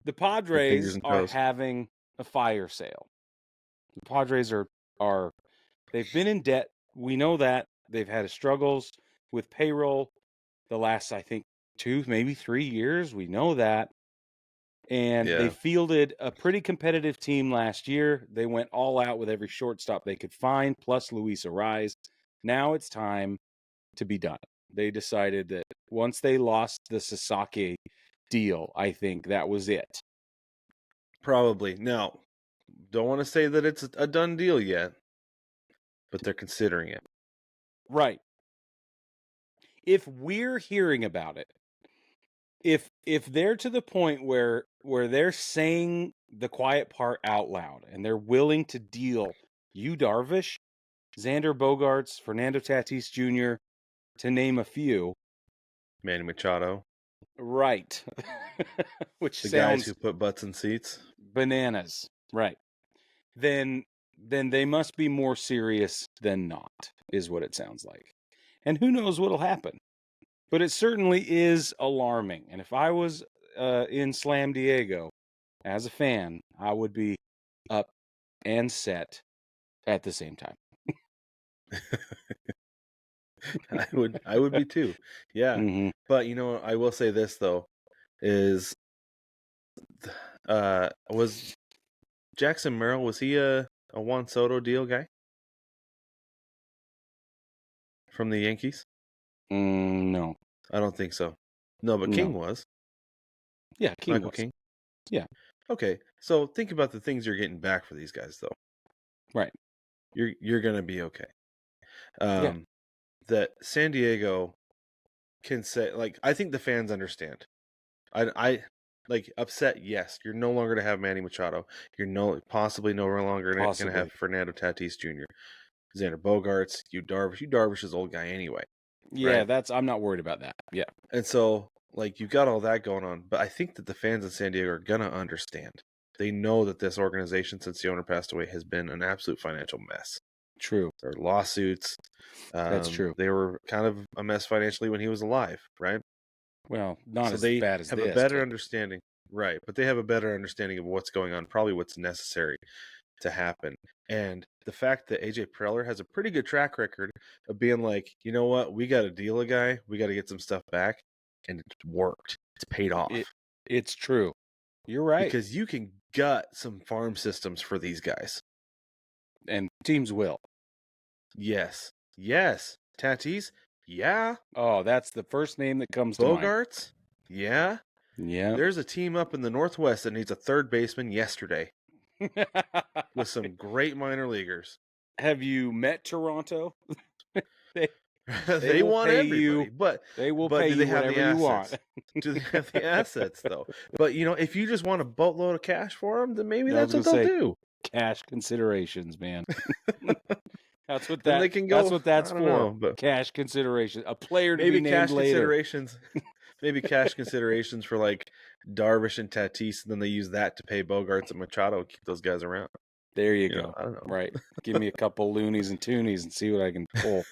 The Their fingers Padres and are toes. having a fire sale. The Padres are they've been in debt. We know that. They've had struggles with payroll the last, I think, 2, maybe 3 years. We know that. And they Yeah. fielded a pretty competitive team last year. They went all out with every shortstop they could find, plus Luis Ariz. Now it's time to be done. They decided that once they lost the Sasaki deal, I think that was it. Probably. Now, don't want to say that it's a done deal yet, but they're considering it. Right. If we're hearing about it, if they're to the point where they're saying the quiet part out loud and they're willing to deal Yu Darvish, Xander Bogaerts, Fernando Tatis Jr., to name a few. Manny Machado. Right. Which The guys sounds who put butts in seats. bananas. Right. Then they must be more serious than not, is what it sounds like. And who knows what'll happen. But it certainly is alarming. And if I was in Slam Diego as a fan, I would be up and set at the same time. I would be too. Yeah. Mm-hmm. But I will say this though, is was Jackson Merrill, was he a Juan Soto deal guy from the Yankees? No. I don't think so. No, but No. King was. Yeah, King Michael was. King. Yeah. Okay. So think about the things you're getting back for these guys though. Right. You're gonna be okay. Yeah. That San Diego can say, like, I think the fans understand. I like upset. Yes, you're no longer to have Manny Machado. You're possibly no longer going to have Fernando Tatis Jr., Xander Bogaerts, Yu Darvish. Yu Darvish is an old guy anyway. Yeah, Right? I'm not worried about that. Yeah. And so, like, you've got all that going on, but I think that the fans in San Diego are gonna understand. They know that this organization, since the owner passed away, has been an absolute financial mess. True. There are lawsuits. That's true. They were kind of a mess financially when he was alive, right? Well, not So as they bad as have this. a better But understanding, right? But they have a better understanding of what's going on, probably what's necessary to happen. And the fact that AJ Preller has a pretty good track record of being like, you know what, we got to deal a guy, we got to get some stuff back, and it's worked. It's paid off. it's true. You're right. Because you can gut some farm systems for these guys. And teams will. Yes. Yes. Tatis? Yeah. Oh, that's the first name that comes to mind. Bogaerts? Yeah. Yeah. There's a team up in the Northwest that needs a third baseman yesterday with some great minor leaguers. Have you met Toronto? They will want pay everybody, you. but They will but pay do they you have the whatever you want. assets? Do they have the assets though? But if you just want a boatload of cash for them, then maybe I was that's what gonna they'll say, do. Cash considerations, man. That's what Then that. they can That's go. what that's I don't for. know, but Cash consideration. A player to maybe be named cash later. considerations. Maybe cash considerations for like Darvish and Tatis, and then they use that to pay Bogarts and Machado and keep those guys around. There you go. I don't know. Right. Give me a couple loonies and toonies and see what I can pull.